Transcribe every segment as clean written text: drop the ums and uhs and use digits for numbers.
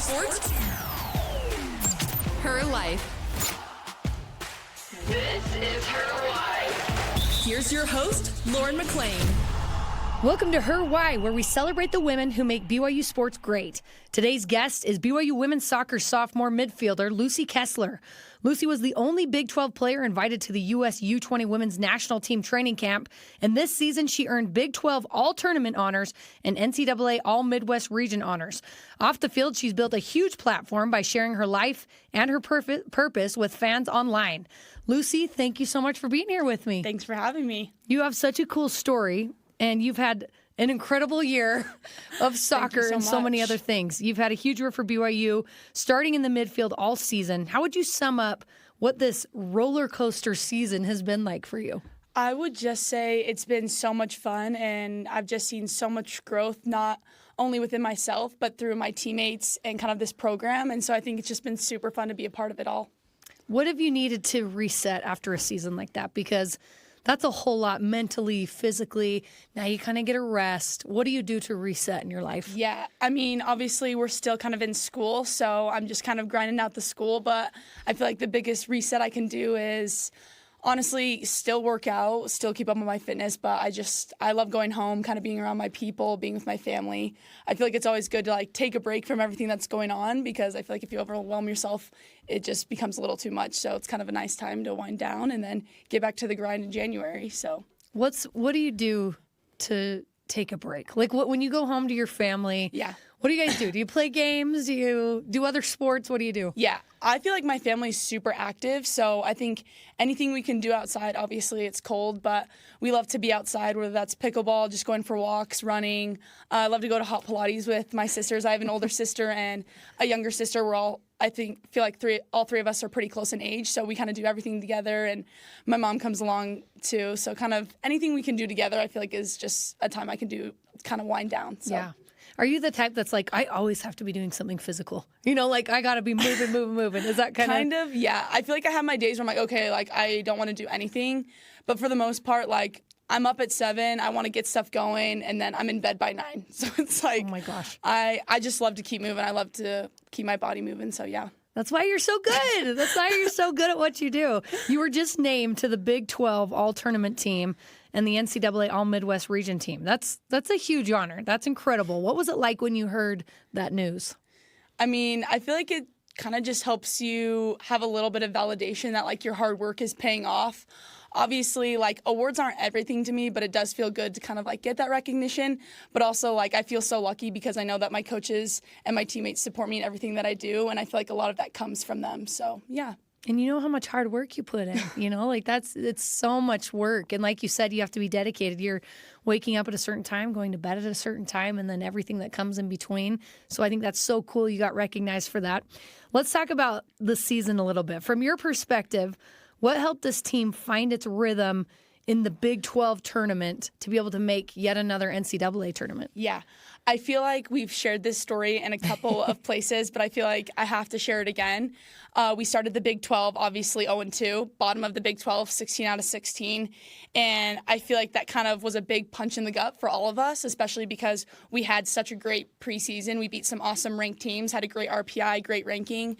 Sports. Her life. This is Her Why. Here's your host, Lauren McLean. Welcome to Her Why, where we celebrate the women who make BYU sports great. Today's guest is BYU women's soccer sophomore midfielder Lucy Kesler. Lucy was the only Big 12 player invited to the U.S. U20 women's national team training camp, and this season she earned Big 12 all-tournament honors and NCAA all-Midwest region honors. Off the field, she's built a huge platform by sharing her life and her purpose with fans online. Lucy, thank you so much for being here with me. Thanks for having me. You have such a cool story, and you've had an incredible year of soccer and so many other things. You've had a huge year for BYU, starting in the midfield all season. How would you sum up what this roller coaster season has been like for you? I would just say it's been so much fun, and I've just seen so much growth, not only within myself, but through my teammates and kind of this program. And so I think it's just been super fun to be a part of it all. What have you needed to reset after a season like that? Because that's a whole lot mentally, physically. Now you kind of get a rest. What do you do to reset in your life? Yeah, I mean, obviously we're still kind of in school, so I'm just kind of grinding out the school. But I feel like the biggest reset I can do is honestly still work out, still keep up with my fitness. But I love going home, kind of being around my people, being with my family. I feel like it's always good to like take a break from everything that's going on, because I feel like if you overwhelm yourself, it just becomes a little too much. So it's kind of a nice time to wind down and then get back to the grind in January. So what do you do to take a break? Like when you go home to your family? Yeah. What do you guys do? Do you play games? Do you do other sports? What do you do? Yeah, I feel like my family's super active, so I think anything we can do outside, obviously it's cold, but we love to be outside, whether that's pickleball, just going for walks, running. I love to go to hot Pilates with my sisters. I have an older sister and a younger sister. We're all, feel like all three of us are pretty close in age, so we kind of do everything together, and my mom comes along too. So kind of anything we can do together, I feel like is just a time I can do, kind of wind down. So. Yeah. Are you the type that's like, I always have to be doing something physical? You know, like I got to be moving. Is that kind of? Yeah. I feel like I have my days where I'm like, okay, like I don't want to do anything. But for the most part, like I'm up at 7, I want to get stuff going, and then I'm in bed by 9. So it's like, oh my gosh, I just love to keep moving. I love to keep my body moving. So yeah. That's why you're so good. That's why you're so good at what you do. You were just named to the Big 12 all-tournament team and the NCAA all-Midwest region team. That's a huge honor. That's incredible. What was it like when you heard that news? I mean, I feel like it kind of just helps you have a little bit of validation that like your hard work is paying off. Obviously, like awards aren't everything to me, but it does feel good to kind of like get that recognition. But also, like I feel so lucky because I know that my coaches and my teammates support me in everything that I do, and I feel like a lot of that comes from them. So yeah. And you know how much hard work you put in, you know, like it's so much work. And like you said, you have to be dedicated. You're waking up at a certain time, going to bed at a certain time, and then everything that comes in between. So I think that's so cool you got recognized for that. Let's talk about the season a little bit. From your perspective, what helped this team find its rhythm in the Big 12 tournament to be able to make yet another NCAA tournament? Yeah. I feel like we've shared this story in a couple of places, but I feel like I have to share it again. We started the Big 12, obviously 0-2, bottom of the Big 12, 16 out of 16. And I feel like that kind of was a big punch in the gut for all of us, especially because we had such a great preseason. We beat some awesome ranked teams, had a great RPI, great ranking.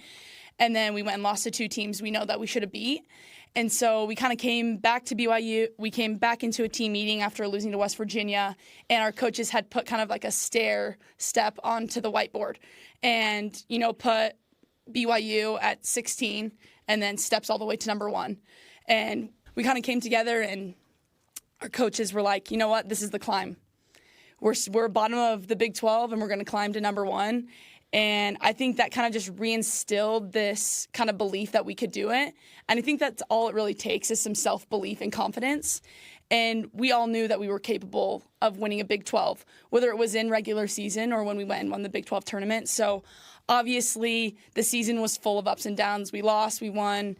And then we went and lost to 2 teams we know that we should have beat. And so we kind of came back to BYU. We came back into a team meeting after losing to West Virginia, and our coaches had put kind of like a stair step onto the whiteboard and, you know, put BYU at 16 and then steps all the way to number 1. And we kind of came together, and our coaches were like, you know what, this is the climb. We're bottom of the Big 12, and we're going to climb to number 1. And I think that kind of just reinstilled this kind of belief that we could do it. And I think that's all it really takes is some self-belief and confidence. And we all knew that we were capable of winning a Big 12, whether it was in regular season or when we went and won the Big 12 tournament. So obviously the season was full of ups and downs. We lost, we won.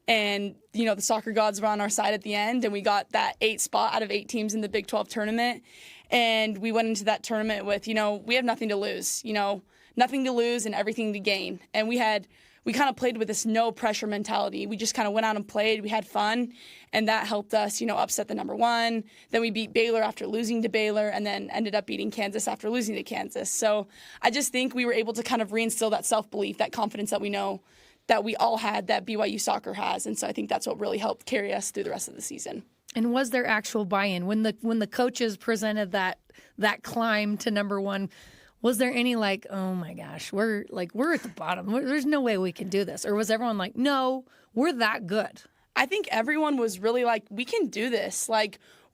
And, you know, the soccer gods were on our side at the end, and we got that 8th spot out of 8 teams in the Big 12 tournament. And we went into that tournament with, you know, we have nothing to lose, you know, nothing to lose and everything to gain. And we had we kind of played with this no pressure mentality. We just kind of went out and played. We had fun, and that helped us, upset the number one. Then we beat Baylor after losing to Baylor, and then ended up beating Kansas after losing to Kansas. So I just think we were able to kind of reinstill that self-belief, that confidence that we know that we all had, that BYU soccer has. And so I think that's what really helped carry us through the rest of the season. And was there actual buy-in when the coaches presented that climb to number one? Was there any oh my gosh, we're at the bottom. There's no way we can do this. Or was everyone like, no, we're that good? I think everyone was really like, we can do this.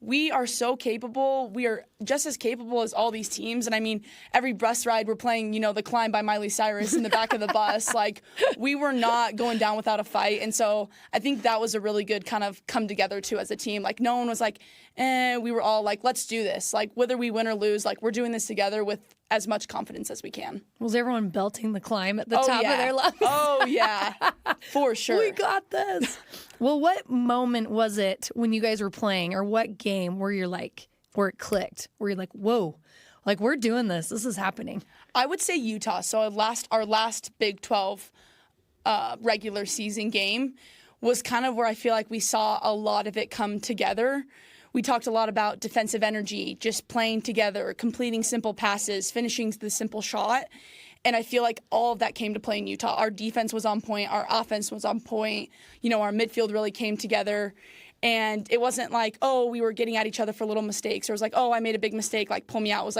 We are so capable. We are just as capable as all these teams. And I mean, every bus ride we're playing, The Climb by Miley Cyrus in the back of the bus. We were not going down without a fight. And so I think that was a really good kind of come together too as a team. No one was we were all let's do this. Whether we win or lose, we're doing this together with as much confidence as we can. Was everyone belting the Climb at the top of their lungs? Oh, yeah. For sure. We got this. Well, what moment was it when you guys were playing, or what game where you're where it clicked, where you're like, whoa, we're doing this. This is happening? I would say Utah. So our last Big 12 regular season game was kind of where I feel like we saw a lot of it come together. We talked a lot about defensive energy, just playing together, completing simple passes, finishing the simple shot. And I feel like all of that came to play in Utah. Our defense was on point. Our offense was on point. Our midfield really came together. And it wasn't we were getting at each other for little mistakes. Or it was I made a big mistake, pull me out. It was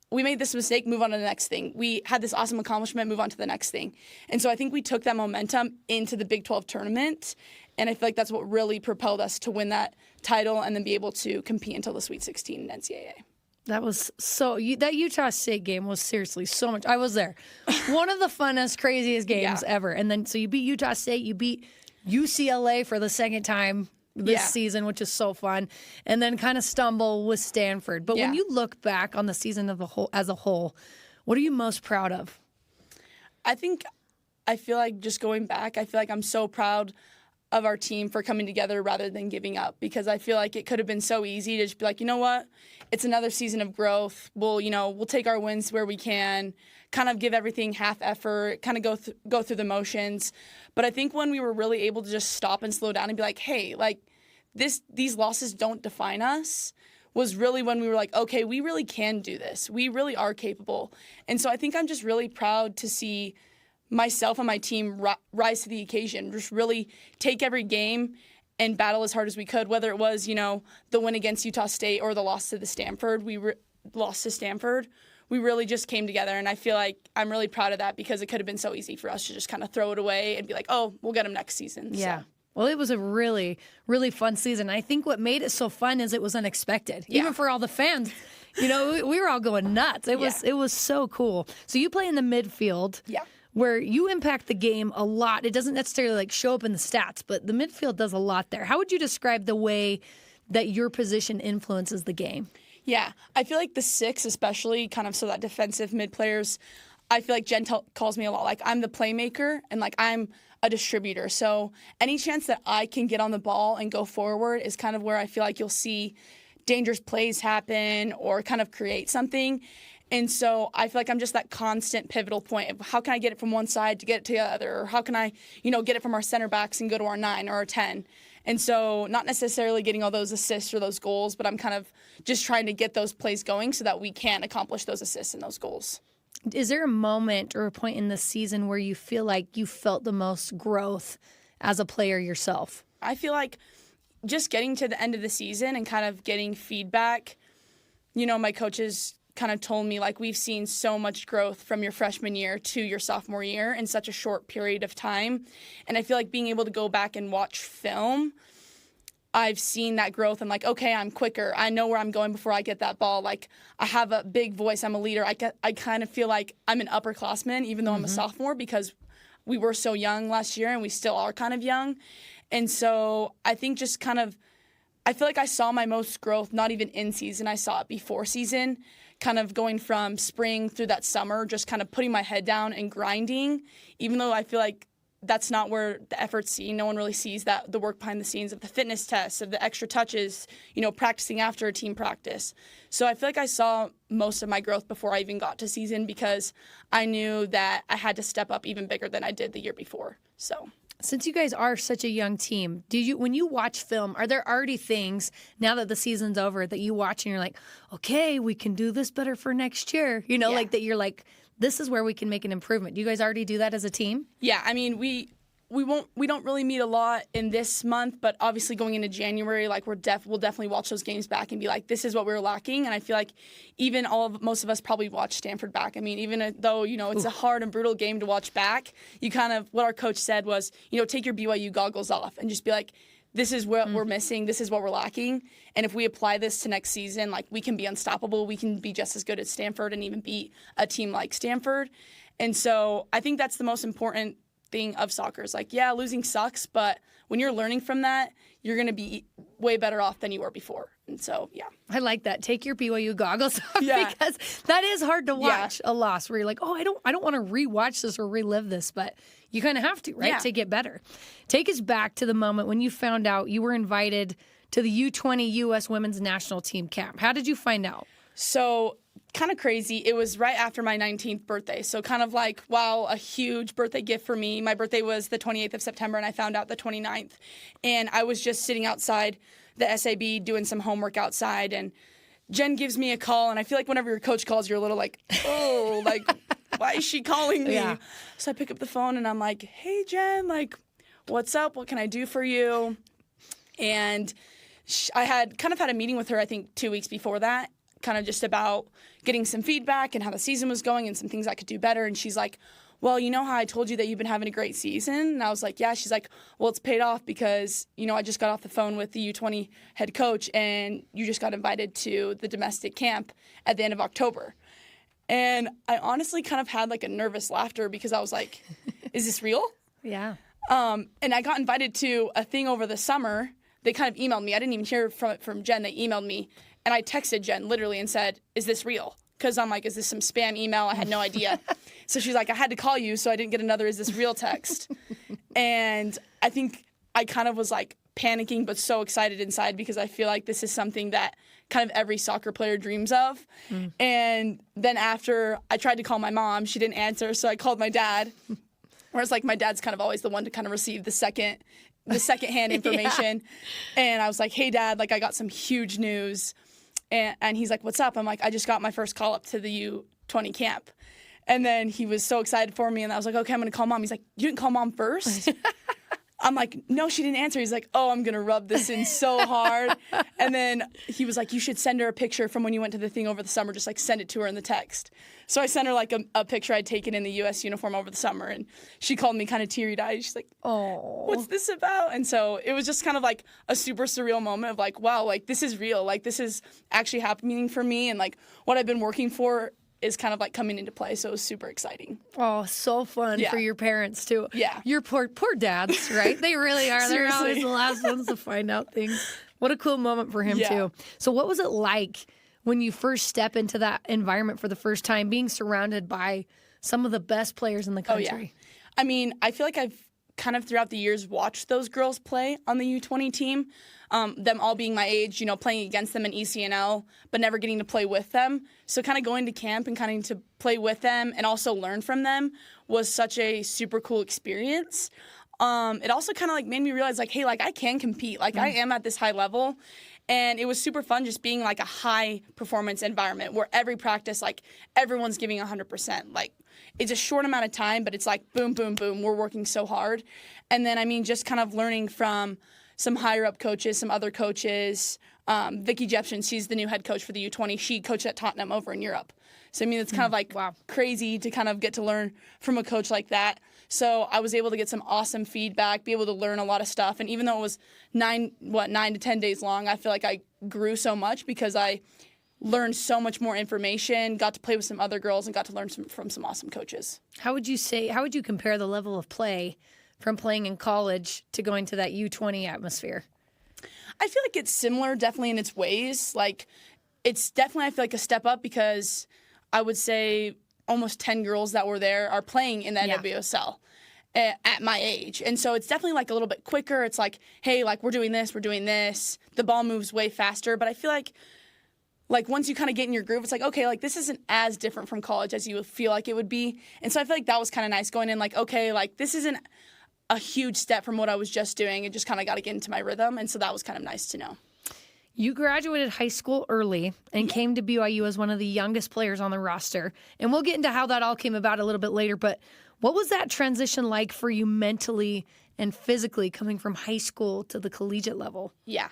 we made this mistake, move on to the next thing. We had this awesome accomplishment, move on to the next thing. And so I think we took that momentum into the Big 12 tournament. And I feel like that's what really propelled us to win that title and then be able to compete until the Sweet 16 in NCAA. That was that Utah State game was seriously so much. I was there. One of the funnest, craziest games ever. And then, so you beat Utah State, you beat UCLA for the second time this season, which is so fun. And then kind of stumble with Stanford. But when you look back on the season as a whole, what are you most proud of? I feel like just going back, I feel like I'm so proud of our team for coming together rather than giving up, because I feel like it could have been so easy to just be you know what, it's another season of growth. We'll take our wins where we can, kind of give everything half effort, kind of go through the motions. But I think when we were really able to just stop and slow down and be hey, these losses don't define us, was really when we were okay, we really can do this. We really are capable. And so I think I'm just really proud to see myself and my team rise to the occasion, just really take every game and battle as hard as we could, whether it was, the win against Utah State or the loss to Stanford. Lost to Stanford. We really just came together, and I feel like I'm really proud of that, because it could have been so easy for us to just kind of throw it away and be oh, we'll get them next season. Yeah. So. Well, it was a really, really fun season. I think what made it so fun is it was unexpected, even for all the fans. We were all going nuts. It was so cool. So you play in the midfield. Yeah. Where you impact the game a lot. It doesn't necessarily show up in the stats, but the midfield does a lot there. How would you describe the way that your position influences the game? Yeah, I feel like the 6, especially kind of so that defensive mid players, I feel like Jen calls me a lot. I'm the playmaker and I'm a distributor. So any chance that I can get on the ball and go forward is kind of where I feel like you'll see dangerous plays happen or kind of create something. And so I feel like I'm just that constant pivotal point of how can I get it from one side to get it to the other, or how can I, get it from our center backs and go to our 9 or our 10. And so not necessarily getting all those assists or those goals, but I'm kind of just trying to get those plays going so that we can accomplish those assists and those goals. Is there a moment or a point in the season where you feel like you felt the most growth as a player yourself? I feel like just getting to the end of the season and kind of getting feedback, my coaches kind of told me we've seen so much growth from your freshman year to your sophomore year in such a short period of time. And I feel like being able to go back and watch film, I've seen that growth and okay, I'm quicker. I know where I'm going before I get that ball. I have a big voice. I'm a leader. I kind of feel like I'm an upperclassman even though I'm a sophomore, because we were so young last year and we still are kind of young. And so I think just I feel like I saw my most growth not even in season. I saw it before season, kind of going from spring through that summer, just kind of putting my head down and grinding, even though I feel like that's not where the effort's seen. No one really sees that the work behind the scenes of the fitness tests, of the extra touches, practicing after a team practice. So I feel like I saw most of my growth before I even got to season because I knew that I had to step up even bigger than I did the year before. So since you guys are such a young team, when you watch film, are there already things now that the season's over that you watch and you're like, okay, we can do this better for next year? Like that you're like, this is where we can make an improvement. Do you guys already do that as a team? Yeah, I mean, we don't really meet a lot in this month, but obviously going into January, like we'll definitely watch those games back and be like, this is what we were lacking. And I feel like even most of us probably watch Stanford back. I mean, even though it's a hard and brutal game to watch back, you kind of what our coach said was, take your BYU goggles off and just be like, this is what we're missing. This is what we're lacking. And if we apply this to next season, like we can be unstoppable. We can be just as good as Stanford and even beat a team like Stanford. And so I think that's the most important thing of soccer. Is like, yeah, losing sucks, but when you're learning from that, you're going to be way better off than you were before. And so, yeah. I like that. Take your BYU goggles off Yeah. because that is hard to watch a loss where you're like, oh, I don't want to rewatch this or relive this, but you kind of have to, right, to get better. Take us back to the moment when you found out you were invited to the U20 U.S. Women's National Team camp. How did you find out? So kind of crazy. It was right after my 19th birthday. So kind of like, wow, a huge birthday gift for me. My birthday was the 28th of September, and I found out the 29th. And I was just sitting outside the SAB doing some homework outside, and Jen gives me a call. And I feel like whenever your coach calls, you're a little like, oh, like, why is she calling me? Yeah. So I pick up the phone, and I'm like, hey, Jen, like, what's up? What can I do for you? And I had kind of had a meeting with her, I think, 2 weeks before that, kind of just about getting some feedback and how the season was going and some things I could do better. And she's like, well, you know how I told you that you've been having a great season? And I was like, yeah. She's like, well, it's paid off because, I just got off the phone with the U20 head coach and you just got invited to the domestic camp at the end of October. And I honestly kind of had like a nervous laughter because I was like, is this real? Yeah. And I got invited to a thing over the summer. They kind of emailed me. I didn't even hear from Jen. They emailed me. And I texted Jen literally and said, is this real? Because I'm like, is this some spam email? I had no idea. So she's like, I had to call you so I didn't get another is this real text. And I think I kind of was like panicking but so excited inside because I feel like this is something that kind of every soccer player dreams of. And then after I tried to call my mom, she didn't answer. So I called my dad. Whereas like my dad's kind of always the one to kind of receive the secondhand information. And I was like, hey, Dad, like I got some huge news. And he's like, what's up? I'm like, I just got my first call up to the U20 camp. And then he was so excited for me. And I was like, okay, I'm going to call Mom. He's like, you didn't call Mom first? I'm like, no, she didn't answer. He's like, oh, I'm going to rub this in so hard. And then he was like, you should send her a picture from when you went to the thing over the summer. Just like send it to her in the text. So I sent her like a picture I'd taken in the U.S. uniform over the summer. And she called me kind of teary-eyed. She's like, oh, what's this about? And so it was just kind of like a super surreal moment of like, wow, like this is real. Like this is actually happening for me. And like what I've been working for is kind of like coming into play. So it was super exciting. Oh, so fun for your parents too. Yeah. Your poor dads, right? They really are. They're always the last ones to find out things. What a cool moment for him too. So what was it like when you first step into that environment for the first time, being surrounded by some of the best players in the country? Oh, yeah. I mean, I feel like I've kind of throughout the years watched those girls play on the U20 team, them all being my age, playing against them in ECNL, but never getting to play with them. So kind of going to camp and kind of to play with them and also learn from them was such a super cool experience. It also kind of like made me realize like, hey, like I can compete. Like I am at this high level. And it was super fun just being like a high performance environment where every practice, like everyone's giving 100%. Like it's a short amount of time, but it's like boom, boom, boom. We're working so hard. And then, I mean, just kind of learning from some higher up coaches, some other coaches. Vicky Jepson, she's the new head coach for the U20. She coached at Tottenham over in Europe. So, I mean, it's kind of like crazy to kind of get to learn from a coach like that. So I was able to get some awesome feedback, be able to learn a lot of stuff. And even though it was 9 to 10 days long, I feel like I grew so much because I learned so much more information, got to play with some other girls, and got to learn from some awesome coaches. How would you compare the level of play from playing in college to going to that U20 atmosphere? I feel like it's similar, definitely in its ways. Like, it's definitely, I feel like, a step up because I would say almost 10 girls that were there are playing in the NWSL. at my age. And so it's definitely like a little bit quicker. It's like, hey, like we're doing this. The ball moves way faster. But I feel like once you kind of get in your groove, it's like, okay, like this isn't as different from college as you would feel like it would be. And so I feel like that was kind of nice going in like, okay, like this isn't a huge step from what I was just doing. It just kind of got to get into my rhythm. And so that was kind of nice to know. You graduated high school early and came to BYU as one of the youngest players on the roster. And we'll get into how that all came about a little bit later. But what was that transition like for you mentally and physically coming from high school to the collegiate level? Yeah.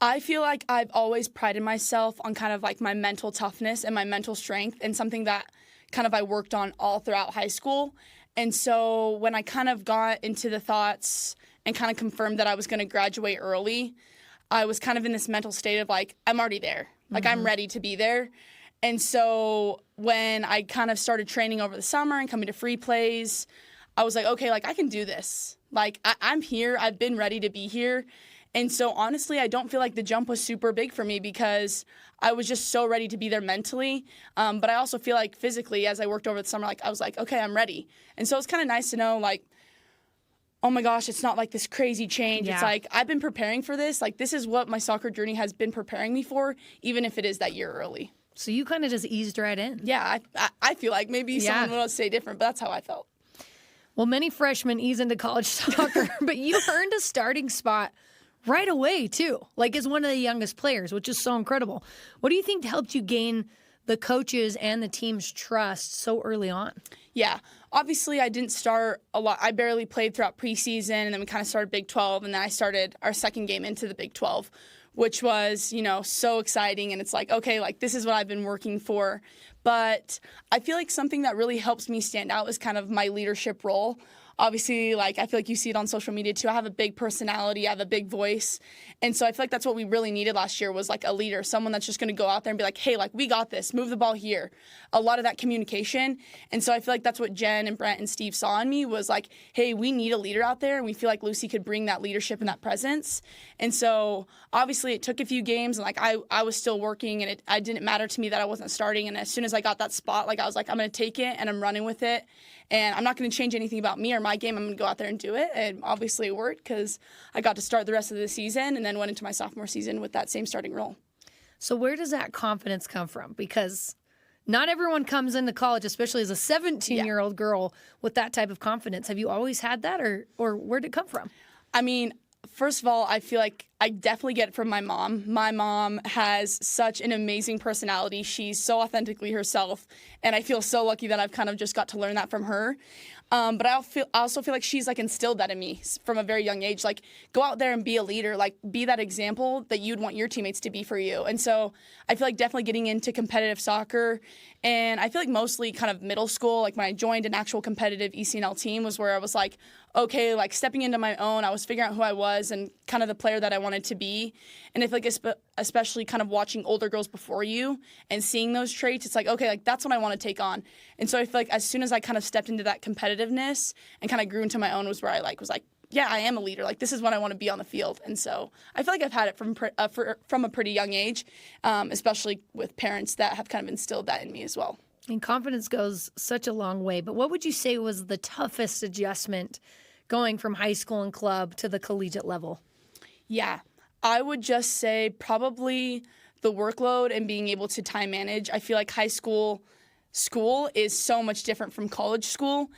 I feel like I've always prided myself on kind of like my mental toughness and my mental strength, and something that kind of I worked on all throughout high school. And so when I kind of got into the thoughts and kind of confirmed that I was going to graduate early, I was kind of in this mental state of like, I'm already there. Like, I'm ready to be there. And so when I kind of started training over the summer and coming to free plays, I was like, okay, like I can do this. Like I'm here. I've been ready to be here. And so honestly, I don't feel like the jump was super big for me because I was just so ready to be there mentally. But I also feel like physically, as I worked over the summer, like I was like, okay, I'm ready. And so it's kind of nice to know, like, oh my gosh, it's not like this crazy change. Yeah. It's like, I've been preparing for this. Like, this is what my soccer journey has been preparing me for, even if it is that year early. So you kind of just eased right in. Yeah, I feel like maybe someone would say different, but that's how I felt. Well, many freshmen ease into college soccer, but you earned a starting spot right away, too, like as one of the youngest players, which is so incredible. What do you think helped you gain the coaches and the team's trust so early on? Yeah, obviously I didn't start a lot. I barely played throughout preseason, and then we kind of started Big 12, and then I started our second game into the Big 12, which was, so exciting. And it's like, okay, like this is what I've been working for. But I feel like something that really helps me stand out is kind of my leadership role. Obviously, like I feel like you see it on social media too. I have a big personality, I have a big voice. And so I feel like that's what we really needed last year, was like a leader, someone that's just going to go out there and be like, hey, like we got this, move the ball here. A lot of that communication. And so I feel like that's what Jen and Brent and Steve saw in me, was like, hey, we need a leader out there, and we feel like Lucy could bring that leadership and that presence. And so obviously it took a few games, and like I was still working, and it didn't matter to me that I wasn't starting. And as soon as I got that spot, like I was like, I'm going to take it and I'm running with it. And I'm not going to change anything about me or my game. I'm going to go out there and do it. And obviously it worked because I got to start the rest of the season and then went into my sophomore season with that same starting role. So where does that confidence come from? Because not everyone comes into college, especially as a 17-year-old girl, with that type of confidence. Have you always had that, or where did it come from? I mean, first of all, I feel like I definitely get it from my mom. My mom has such an amazing personality. She's so authentically herself, and I feel so lucky that I've kind of just got to learn that from her. But I also feel like she's like instilled that in me from a very young age. Like, go out there and be a leader. Like, be that example that you'd want your teammates to be for you. And so I feel like definitely getting into competitive soccer, and I feel like mostly kind of middle school, like when I joined an actual competitive ECNL team, was where I was like, okay, like stepping into my own. I was figuring out who I was and kind of the player that I wanted to be. And I feel like especially kind of watching older girls before you and seeing those traits, it's like, okay, like that's what I want to take on. And so I feel like as soon as I kind of stepped into that competitiveness and kind of grew into my own, was where I was like, yeah, I am a leader. Like, this is what I want to be on the field. And so I feel like I've had it from a pretty young age, especially with parents that have kind of instilled that in me as well. And confidence goes such a long way. But what would you say was the toughest adjustment going from high school and club to the collegiate level? Yeah, I would just say probably the workload and being able to time manage. I feel like high school is so much different from college school.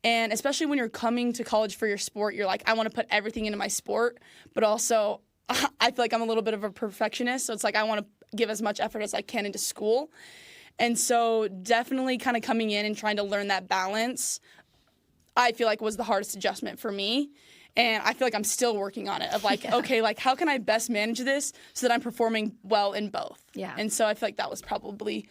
And especially when you're coming to college for your sport, you're like, I want to put everything into my sport. But also, I feel like I'm a little bit of a perfectionist. So it's like I want to give as much effort as I can into school. And so definitely kind of coming in and trying to learn that balance, I feel like was the hardest adjustment for me. And I feel like I'm still working on it, of like, okay, like how can I best manage this so that I'm performing well in both? Yeah. And so I feel like that was probably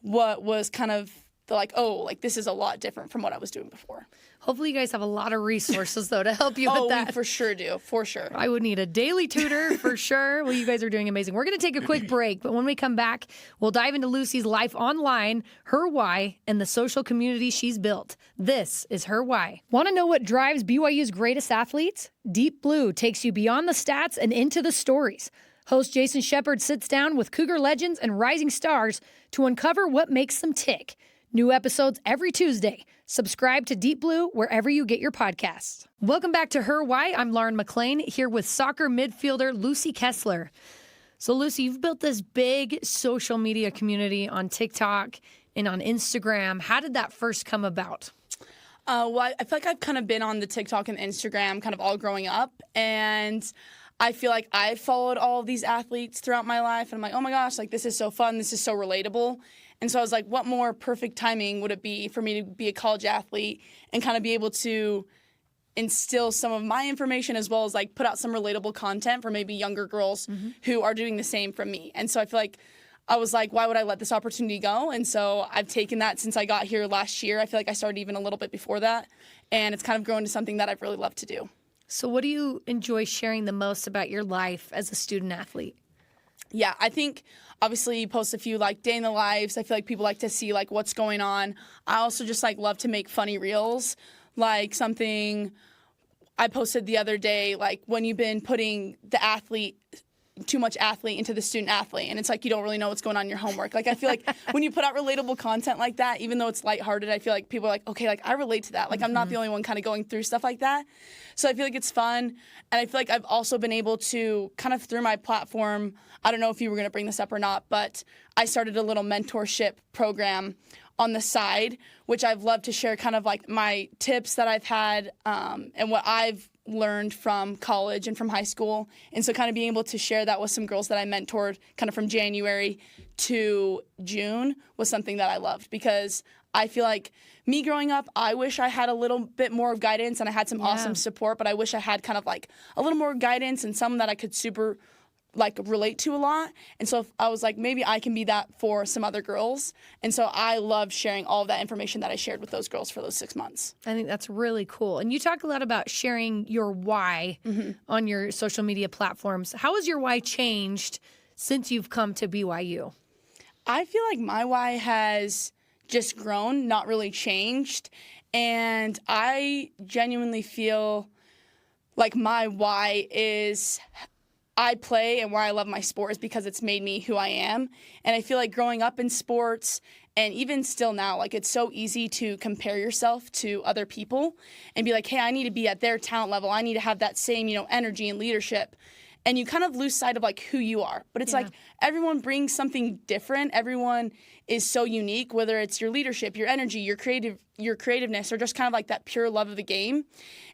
what was kind of the like, oh, like this is a lot different from what I was doing before. Hopefully you guys have a lot of resources, though, to help you with that. We for sure do, for sure. I would need a daily tutor for sure. Well, you guys are doing amazing. We're going to take a quick break, but when we come back, we'll dive into Lucy's life online, her why, and the social community she's built. This is Her Why. Want to know what drives BYU's greatest athletes? Deep Blue takes you beyond the stats and into the stories. Host Jason Shepard sits down with Cougar legends and rising stars to uncover what makes them tick. New episodes every Tuesday. Subscribe to Deep Blue wherever you get your podcasts. Welcome back to Her Why. I'm Lauren McLean here with soccer midfielder Lucy Kesler. So Lucy, you've built this big social media community on TikTok and on Instagram. How did that first come about? Well, I feel like I've kind of been on the TikTok and Instagram kind of all growing up, and I feel like I've followed all of these athletes throughout my life, and I'm like, oh my gosh, like this is so fun, this is so relatable. And so I was like, what more perfect timing would it be for me to be a college athlete and kind of be able to instill some of my information as well as like put out some relatable content for maybe younger girls who are doing the same from me. And so I feel like I was like, why would I let this opportunity go? And so I've taken that since I got here last year. I feel like I started even a little bit before that. And it's kind of grown to something that I've really loved to do. So what do you enjoy sharing the most about your life as a student athlete? Yeah, I think obviously you post a few like day in the lives. I feel like people like to see like what's going on. I also just like love to make funny reels. Like something I posted the other day, like when you've been putting the athlete too much athlete into the student athlete, and it's like you don't really know what's going on in your homework. Like I feel like when you put out relatable content like that, even though it's lighthearted, I feel like people are like, okay, like I relate to that. Like I'm not the only one kind of going through stuff like that. So I feel like it's fun, and I feel like I've also been able to kind of through my platform, I don't know if you were going to bring this up or not, but I started a little mentorship program on the side, which I've loved to share kind of like my tips that I've had and what I've learned from college and from high school. And so kind of being able to share that with some girls that I mentored kind of from January to June was something that I loved, because I feel like me growing up, I wish I had a little bit more of guidance and I had some awesome support, but I wish I had kind of like a little more guidance and some that I could super like relate to a lot. And so I was like, maybe I can be that for some other girls. And so I loved sharing all of that information that I shared with those girls for those 6 months. I think that's really cool. And you talk a lot about sharing your why on your social media platforms. How has your why changed since you've come to BYU? I feel like my why has just grown, not really changed. And I genuinely feel like my why is I play and why I love my sport is because it's made me who I am. And I feel like growing up in sports and even still now, like it's so easy to compare yourself to other people and be like, hey, I need to be at their talent level. I need to have that same, energy and leadership. And you kind of lose sight of like who you are. But it's like everyone brings something different. Everyone is so unique, whether it's your leadership, your energy, your creativeness, or just kind of like that pure love of the game.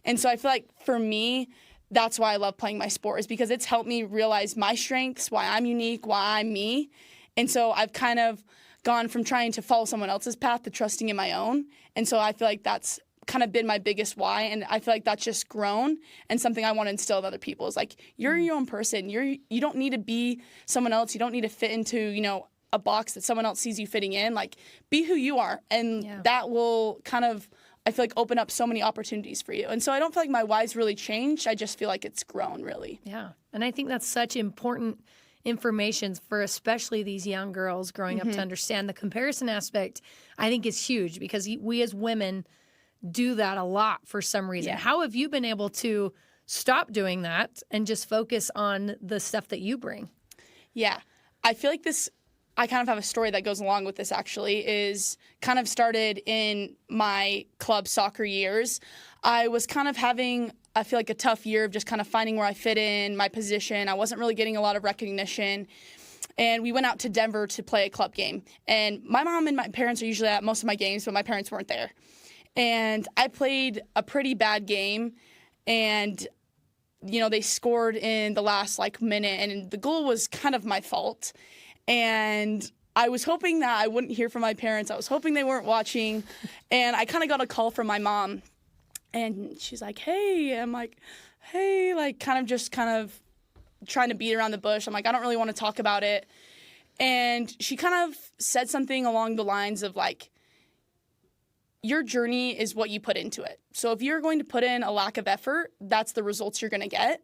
And so I feel like for me, that's why I love playing my sport, is because it's helped me realize my strengths, why I'm unique, why I'm me. And so I've kind of gone from trying to follow someone else's path to trusting in my own. And so I feel like that's kind of been my biggest why. And I feel like that's just grown, and something I want to instill in other people is like, you're your own person. You don't need to be someone else. You don't need to fit into, a box that someone else sees you fitting in. Like, be who you are. And that will kind of, I feel like, open up so many opportunities for you. And so I don't feel like my why's really changed. I just feel like it's grown, really. Yeah. And I think that's such important information for especially these young girls growing up to understand. The comparison aspect, I think, is huge, because we as women do that a lot for some reason. Yeah. How have you been able to stop doing that and just focus on the stuff that you bring? Yeah. I feel like I kind of have a story that goes along with this, actually, is kind of started in my club soccer years. I was kind of having, I feel like, a tough year of just kind of finding where I fit in, my position. I wasn't really getting a lot of recognition. And we went out to Denver to play a club game. And my mom and my parents are usually at most of my games, but my parents weren't there. And I played a pretty bad game, and they scored in the last minute, and the goal was kind of my fault. And I was hoping that I wouldn't hear from my parents. I was hoping they weren't watching. And I kind of got a call from my mom. And she's like, hey. I'm like, hey, kind of trying to beat around the bush. I'm like, I don't really want to talk about it. And she kind of said something along the lines of your journey is what you put into it. So if you're going to put in a lack of effort, that's the results you're going to get.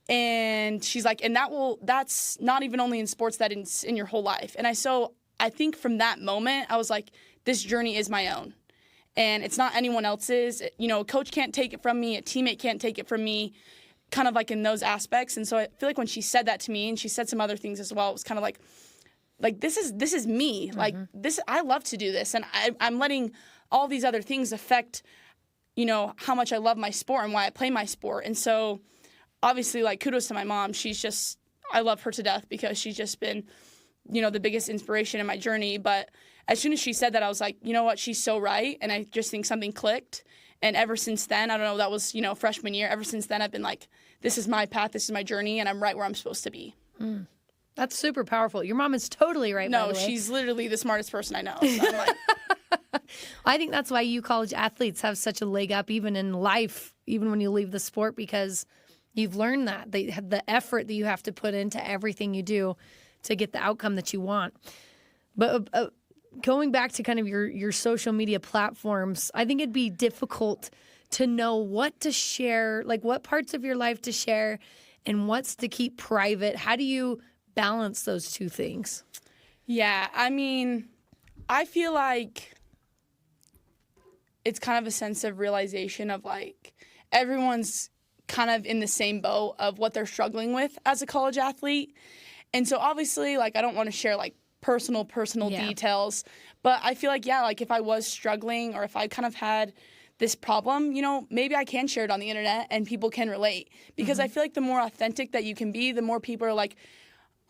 And she's like, and that's not even only in sports, that it's in your whole life. And I think from that moment, I was like, this journey is my own. And it's not anyone else's. A coach can't take it from me. A teammate can't take it from me, kind of in those aspects. And so I feel like when she said that to me, and she said some other things as well, it was kind of like, this is me. Like, this, I love to do this. And I'm letting all these other things affect, you know, how much I love my sport and why I play my sport. And so, obviously, like, kudos to my mom. She's just, I love her to death because she's just been, you know, the biggest inspiration in my journey. But as soon as she said that, I was like, you know what, she's so right. And I just think something clicked. And ever since then, I don't know, that was, you know, freshman year. Ever since then, I've been like, this is my path, this is my journey, and I'm right where I'm supposed to be. That's super powerful. Your mom is totally right, by No, the way. she's literally the smartest person I know. So I'm like, I think that's why you college athletes have such a leg up even in life, even when you leave the sport, because you've learned that. They have the effort that you have to put into everything you do to get the outcome that you want. But going back to kind of your social media platforms, I think it'd be difficult to know what to share, like what parts of your life to share and what's to keep private. How do you balance those two things? yeah, I mean, I feel like it's kind of a sense of realization of like everyone's kind of in the same boat of what they're struggling with as a college athlete. And so obviously, like, I don't want to share like personal Yeah. details, but I feel like, yeah, like if I was struggling or if I kind of had this problem, you know, maybe I can share it on the internet and people can relate, because I feel like the more authentic that you can be, the more people are like,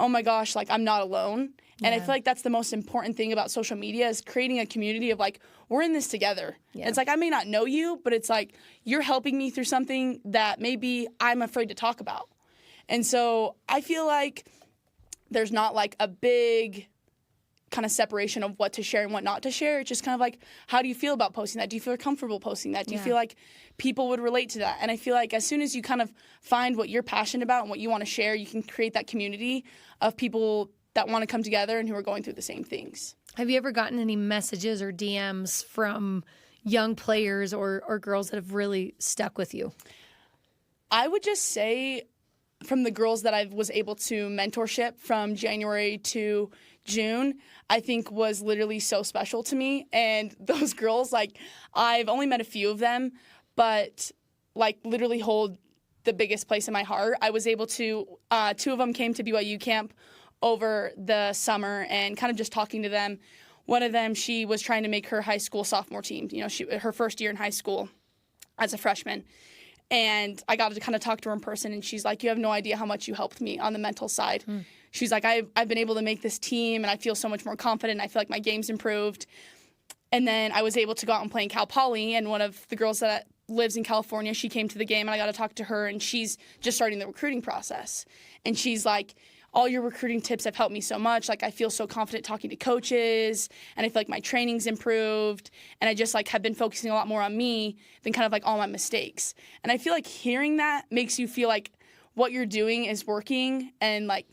oh my gosh, like, I'm not alone. And I Yeah. feel like that's the most important thing about social media, is creating a community of like, we're in this together. Yeah. It's like, I may not know you, but it's like, you're helping me through something that maybe I'm afraid to talk about. And so I feel like there's not like a big kind of separation of what to share and what not to share. It's just kind of like, how do you feel about posting that? Do you feel comfortable posting that? Do you Yeah. feel like people would relate to that? And I feel like as soon as you kind of find what you're passionate about and what you want to share, you can create that community of people that want to come together and who are going through the same things. Have you ever gotten any messages or DMs from young players or girls that have really stuck with you? I would just say from the girls that I was able to mentorship from January to June, I think was literally so special to me. And those girls, like, I've only met a few of them, but like literally hold the biggest place in my heart. I was able to, two of them came to BYU camp over the summer and kind of just talking to them. One of them, she was trying to make her high school sophomore team, you know, her first year in high school as a freshman. And I got to kind of talk to her in person, and she's like, you have no idea how much you helped me on the mental side. She's like, I've been able to make this team, and I feel so much more confident. I feel like my game's improved. And then I was able to go out and play in Cal Poly, and one of the girls that lives in California, she came to the game, and I got to talk to her, and she's just starting the recruiting process. And she's like, all your recruiting tips have helped me so much. Like, I feel so confident talking to coaches, and I feel like my training's improved, and I just like have been focusing a lot more on me than kind of like all my mistakes. And I feel like hearing that makes you feel like what you're doing is working, and like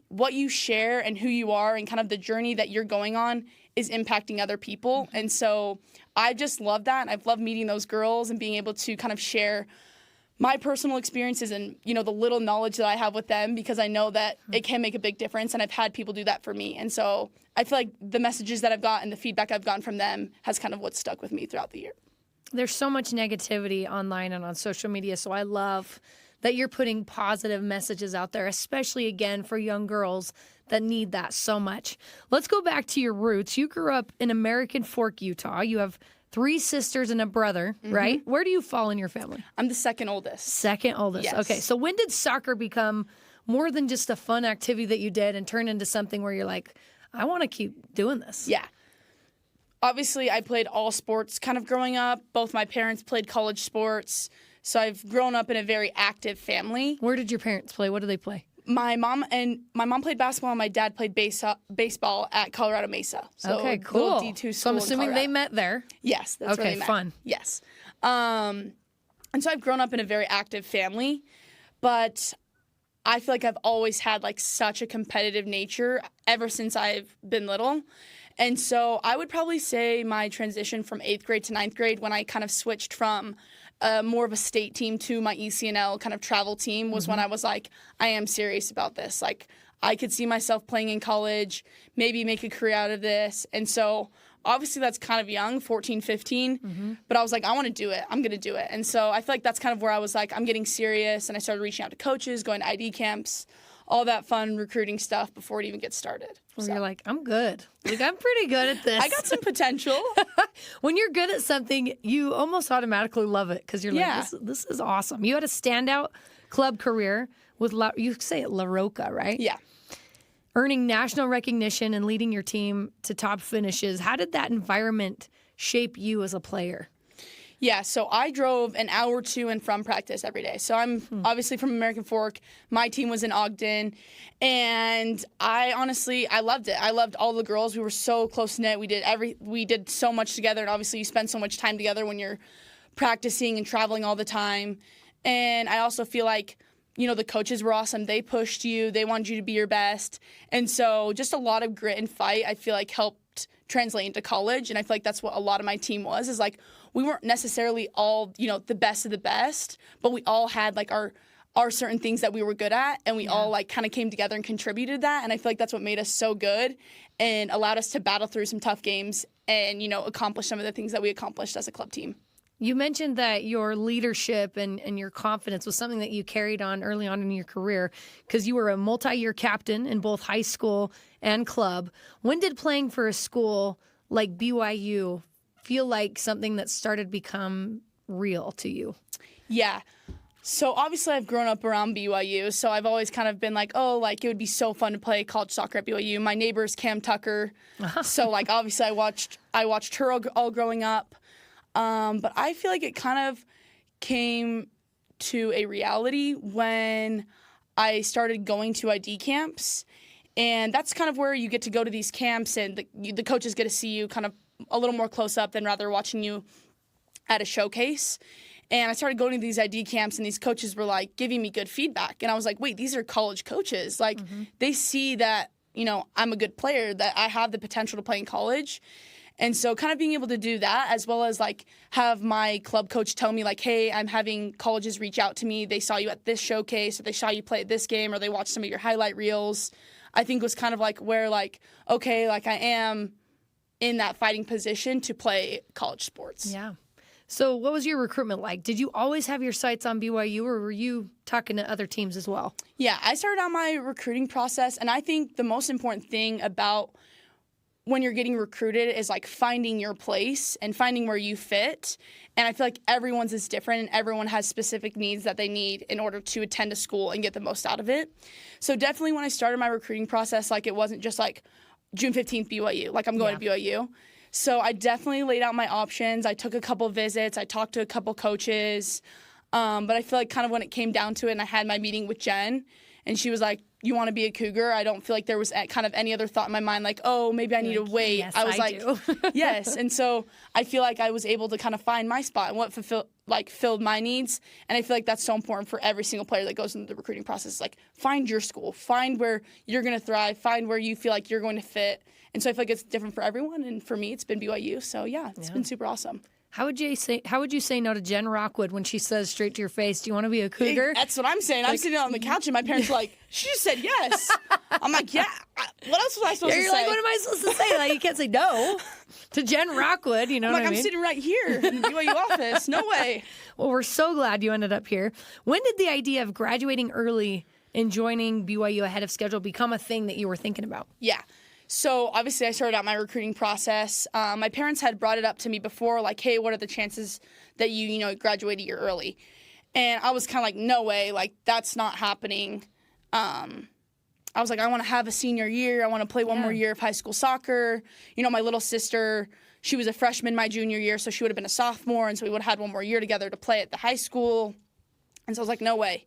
what you share and who you are and kind of the journey that you're going on is impacting other people. And so I just love that. And I've loved meeting those girls and being able to kind of share my personal experiences and, you know, the little knowledge that I have with them, because I know that it can make a big difference, and I've had people do that for me. And so I feel like the messages that I've got and the feedback I've gotten from them has kind of what stuck with me throughout the year. There's so much negativity online and on social media, so I love that you're putting positive messages out there, especially, again, for young girls that need that so much. Let's go back to your roots. You grew up in American Fork, Utah. You have 3 sisters and a brother, right? Where do you fall in your family? I'm the second oldest. Second oldest. Yes. Okay, so when did soccer become more than just a fun activity that you did and turn into something where you're like, I want to keep doing this? Yeah. Obviously, I played all sports kind of growing up. Both my parents played college sports. So I've grown up in a very active family. Where did your parents play? What do they play? My mom played basketball, and my dad played baseball at Colorado Mesa. So Okay, little cool. D2 school So I'm in assuming they Colorado. met there. Yes, that's where Okay, they met. fun. Yes. And so I've grown up in a very active family, but I feel like I've always had like such a competitive nature ever since I've been little. And so I would probably say my transition from 8th grade to 9th grade, when I kind of switched from more of a state team to my ECNL kind of travel team, was when I was like, I am serious about this. Like, I could see myself playing in college, maybe make a career out of this. And so obviously that's kind of young, 14, 15, but I was like, I want to do it. I'm going to do it. And so I feel like that's kind of where I was like, I'm getting serious. And I started reaching out to coaches, going to ID camps, all that fun recruiting stuff before it even gets started. Where you're like, I'm good. Like, I'm pretty good at this. I got some potential. When you're good at something, you almost automatically love it because you're like, this is awesome. You had a standout club career with, you say it La Roca, right? Yeah. Earning national recognition and leading your team to top finishes. How did that environment shape you as a player? Yeah, so I drove an hour to and from practice every day. So I'm obviously from American Fork. My team was in Ogden. And I loved it. I loved all the girls. We were so close-knit. We did so much together. And obviously you spend so much time together when you're practicing and traveling all the time. And I also feel like, the coaches were awesome. They pushed you. They wanted you to be your best. And so just a lot of grit and fight, I feel like, helped translate into college. And I feel like that's what a lot of my team was, is like, we weren't necessarily all, the best of the best, but we all had like our certain things that we were good at, and we all like kind of came together and contributed that. And I feel like that's what made us so good and allowed us to battle through some tough games and, accomplish some of the things that we accomplished as a club team. You mentioned that your leadership and your confidence was something that you carried on early on in your career because you were a multi-year captain in both high school and club. When did playing for a school like BYU feel like something that started to become real to you? Yeah. So obviously I've grown up around BYU, so I've always kind of been like, oh, like it would be so fun to play college soccer at BYU. My neighbor is Cam Tucker, so like obviously I watched her all growing up, but I feel like it kind of came to a reality when I started going to ID camps, and that's kind of where you get to go to these camps, and the coaches get to see you kind of a little more close up than rather watching you at a showcase. And I started going to these ID camps, and these coaches were like giving me good feedback. And I was like, wait, these are college coaches. Like they see that, I'm a good player, that I have the potential to play in college. And so kind of being able to do that, as well as like have my club coach tell me like, hey, I'm having colleges reach out to me. They saw you at this showcase, or they saw you play at this game, or they watched some of your highlight reels, I think was kind of like where like, okay, like I am in that fighting position to play college sports. Yeah. So what was your recruitment like? Did you always have your sights on BYU, or were you talking to other teams as well? Yeah, I started on my recruiting process, and I think the most important thing about when you're getting recruited is like finding your place and finding where you fit. And I feel like everyone's is different, and everyone has specific needs that they need in order to attend a school and get the most out of it. So definitely when I started my recruiting process, like it wasn't just like June 15th BYU, like I'm going to BYU. So I definitely laid out my options. I took a couple visits. I talked to a couple coaches. But I feel like kind of when it came down to it and I had my meeting with Jen, and she was like, you want to be a Cougar? I don't feel like there was kind of any other thought in my mind like, oh, maybe I need to wait. Yes, I was like, do. yes. And so I feel like I was able to kind of find my spot and what filled my needs. And I feel like that's so important for every single player that goes into the recruiting process. Like, find your school. Find where you're going to thrive. Find where you feel like you're going to fit. And so I feel like it's different for everyone. And for me, it's been BYU. So, yeah, it's been super awesome. How would you say no to Jen Rockwood when she says straight to your face, do you want to be a Cougar? That's what I'm saying. I'm sitting on the couch and my parents are like, she just said yes. I'm like, yeah. What else was I supposed to say? You're like, what am I supposed to say? Like, you can't say no to Jen Rockwood. You know what I mean? I'm sitting right here in the BYU office. No way. Well, we're so glad you ended up here. When did the idea of graduating early and joining BYU ahead of schedule become a thing that you were thinking about? Yeah. So obviously I started out my recruiting process. My parents had brought it up to me before, like, hey, what are the chances that you graduate a year early? And I was kind of like, no way, like, that's not happening. I was like, I want to have a senior year. I want to play one more year of high school soccer. My little sister, she was a freshman my junior year, so she would have been a sophomore, and so we would have had one more year together to play at the high school. And so I was like, no way.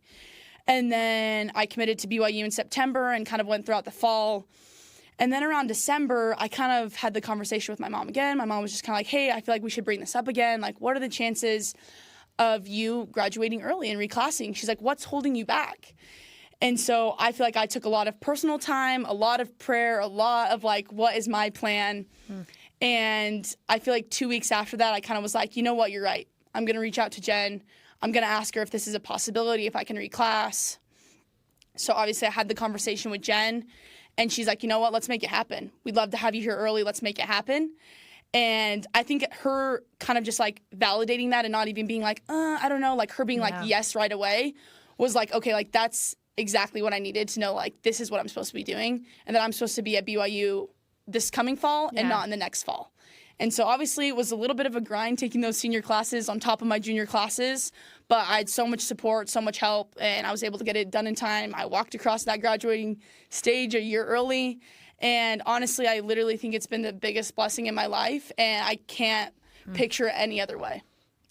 And then I committed to BYU in September and kind of went throughout the fall. And then around December, I kind of had the conversation with my mom again. My mom was just kind of like, hey, I feel like we should bring this up again. Like, what are the chances of you graduating early and reclassing? She's like, what's holding you back? And so I feel like I took a lot of personal time, a lot of prayer, a lot of like, what is my plan? And I feel like 2 weeks after that, I kind of was like, you know what, you're right. I'm going to reach out to Jen. I'm going to ask her if this is a possibility, if I can reclass. So obviously I had the conversation with Jen. And she's like, you know what, let's make it happen. We'd love to have you here early. Let's make it happen. And I think her kind of just like validating that and not even being like, I don't know, like her being like, yes, right away was like, okay, like that's exactly what I needed to know, like, this is what I'm supposed to be doing, and that I'm supposed to be at BYU this coming fall and not in the next fall. And so obviously it was a little bit of a grind taking those senior classes on top of my junior classes, but I had so much support, so much help, and I was able to get it done in time. I walked across that graduating stage a year early, and honestly, I literally think it's been the biggest blessing in my life, and I can't picture it any other way.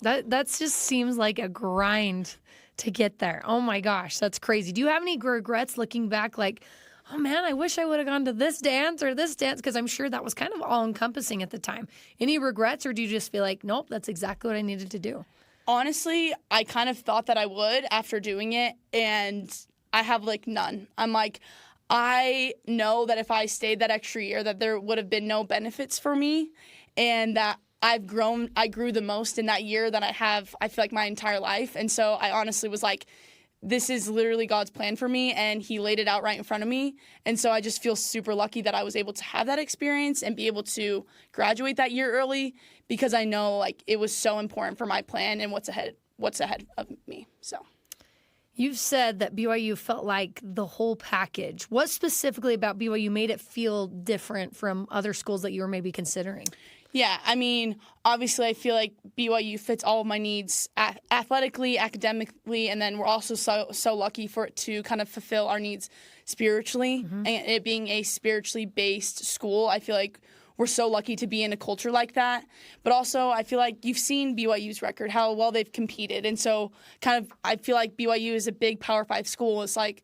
That just seems like a grind to get there. Oh my gosh, that's crazy. Do you have any regrets looking back, like, oh man, I wish I would have gone to this dance or this dance? Because I'm sure that was kind of all encompassing at the time. Any regrets, or do you just feel like, nope, that's exactly what I needed to do? Honestly, I kind of thought that I would after doing it, and I have like none. I'm like, I know that if I stayed that extra year, that there would have been no benefits for me, and that I grew the most in that year that I feel like my entire life. And so I honestly was like, this is literally God's plan for me, and he laid it out right in front of me. And so I just feel super lucky that I was able to have that experience and be able to graduate that year early, because I know like it was so important for my plan and what's ahead of me. So You've said that BYU felt like the whole package. What specifically about BYU made it feel different from other schools that you were maybe considering? Yeah, I mean, obviously I feel like BYU fits all of my needs athletically, academically, and then we're also so lucky for it to kind of fulfill our needs spiritually. And it being a spiritually based school, I feel like we're so lucky to be in a culture like that. But also, I feel like you've seen BYU's record, how well they've competed. And so kind of I feel like BYU is a big Power 5 school. It's like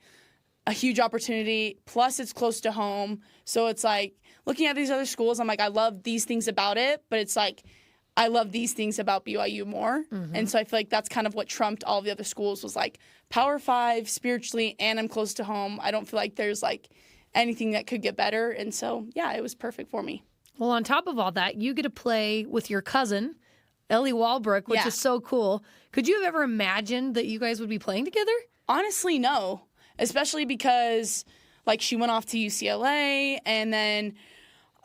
a huge opportunity, plus it's close to home. So it's like, looking at these other schools, I'm like, I love these things about it, but it's like, I love these things about BYU more. And so I feel like that's kind of what trumped all the other schools, was like Power 5 spiritually, and I'm close to home. I don't feel like there's like anything that could get better. And so, yeah, it was perfect for me. Well, on top of all that, you get to play with your cousin, Ellie Walbrook, which is so cool. Could you have ever imagined that you guys would be playing together? Honestly, no. Especially because, like, she went off to UCLA, and then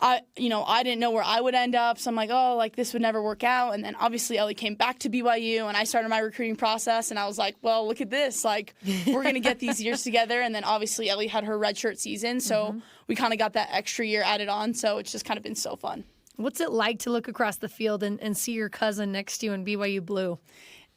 I didn't know where I would end up. So I'm like, oh, like, this would never work out. And then obviously Ellie came back to BYU, and I started my recruiting process, and I was like, well, look at this. Like, we're going to get these years together. And then obviously Ellie had her redshirt season, so we kind of got that extra year added on. So it's just kind of been so fun. What's it like to look across the field and see your cousin next to you in BYU blue?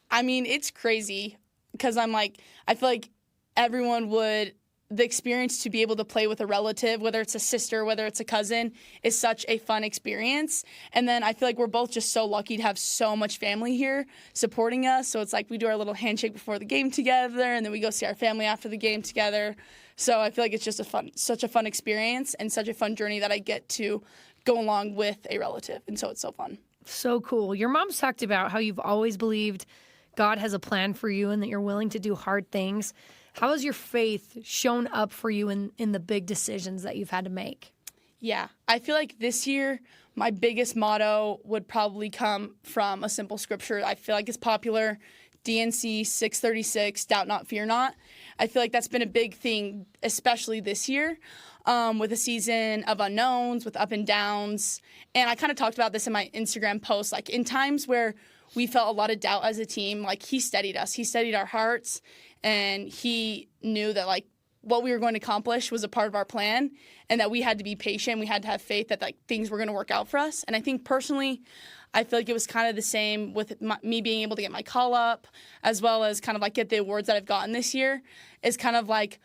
I mean, it's crazy, because I'm like, I feel like everyone would – the experience to be able to play with a relative, whether it's a sister, whether it's a cousin, is such a fun experience. And then I feel like we're both just so lucky to have so much family here supporting us. So it's like we do our little handshake before the game together, and then we go see our family after the game together. So I feel like it's just such a fun experience and such a fun journey that I get to go along with a relative. And so it's so fun. So cool. Your mom's talked about how you've always believed God has a plan for you and that you're willing to do hard things. How has your faith shown up for you in the big decisions that you've had to make? Yeah, I feel like this year my biggest motto would probably come from a simple scripture. I feel like it's popular, DNC 636, doubt not, fear not. I feel like that's been a big thing, especially this year, with a season of unknowns, with up and downs. And I kind of talked about this in my Instagram post, like in times where we felt a lot of doubt as a team, like he steadied us. He steadied our hearts, and he knew that like what we were going to accomplish was a part of our plan, and that we had to be patient. We had to have faith that like things were going to work out for us. And I think personally, I feel like it was kind of the same with me being able to get my call up, as well as kind of like get the awards that I've gotten this year. Is kind of like,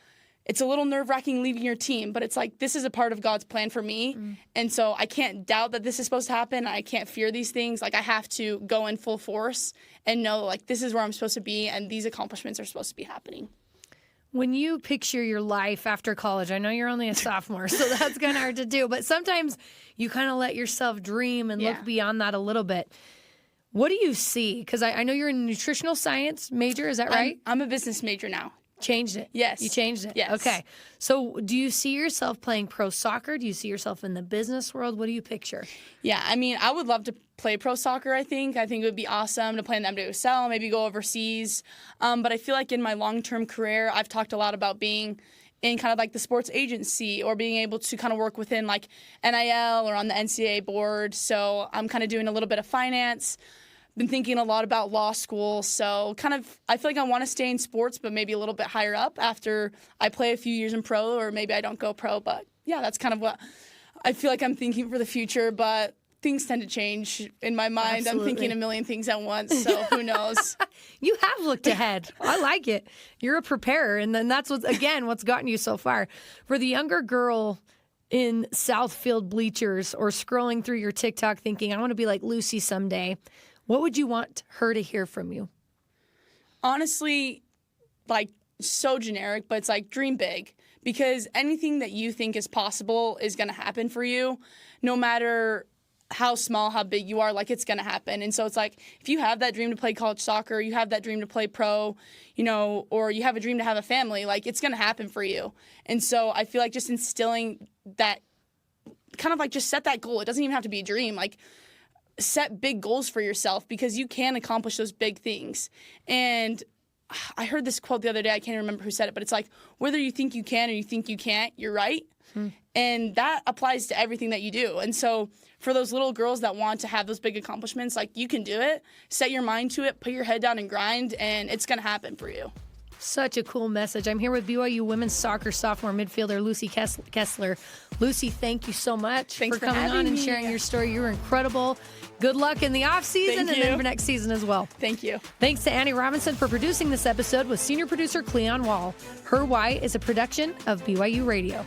it's a little nerve-wracking leaving your team, but it's like, this is a part of God's plan for me. And so I can't doubt that this is supposed to happen. I can't fear these things. Like, I have to go in full force and know, like, this is where I'm supposed to be, and these accomplishments are supposed to be happening. When you picture your life after college, I know you're only a sophomore, so that's kind of hard to do, but sometimes you kind of let yourself dream and look beyond that a little bit. What do you see? Because I know you're a nutritional science major, is that right? I'm a business major now. Changed it? Yes. You changed it? Yes. Okay. So do you see yourself playing pro soccer? Do you see yourself in the business world? What do you picture? Yeah, I mean, I would love to play pro soccer, I think. I think it would be awesome to play in the MWSL, maybe go overseas. But I feel like in my long-term career, I've talked a lot about being in kind of like the sports agency, or being able to kind of work within like NIL or on the NCAA board. So I'm kind of doing a little bit of finance. been thinking a lot about law school. So kind of, I feel like I want to stay in sports, but maybe a little bit higher up after I play a few years in pro, or maybe I don't go pro. But yeah, that's kind of what I feel like I'm thinking for the future. But things tend to change in my mind. Absolutely. I'm thinking a million things at once, so who knows? You have looked ahead. I like it. You're a preparer, and then that's what's gotten you so far. For the younger girl in Southfield bleachers or scrolling through your TikTok thinking, I want to be like Lucy someday, what would you want her to hear from you? Honestly, like, so generic, but it's like, dream big, because anything that you think is possible is going to happen for you, no matter how small, how big you are. Like, it's going to happen. And so it's like, if you have that dream to play college soccer, you have that dream to play pro, you know, or you have a dream to have a family, like, it's going to happen for you. And so I feel like just instilling that, kind of like, just set that goal. It doesn't even have to be a dream. Like, set big goals for yourself, because you can accomplish those big things. And I heard this quote the other day. I can't remember who said it, but it's like, whether you think you can or you think you can't, you're right. And that applies to everything that you do. And so for those little girls that want to have those big accomplishments, like, you can do it. Set your mind to it, put your head down and grind, and it's going to happen for you. Such a cool message. I'm here with BYU women's soccer sophomore midfielder Lucy Kesler. Lucy, thank you so much Thanks for for coming having on and me. sharing your story. You're incredible. Good luck in the off season Thank and then you. for next season as well. Thank you. Thanks to Annie Robinson for producing this episode with senior producer Cleon Wall. Her Why is a production of BYU Radio.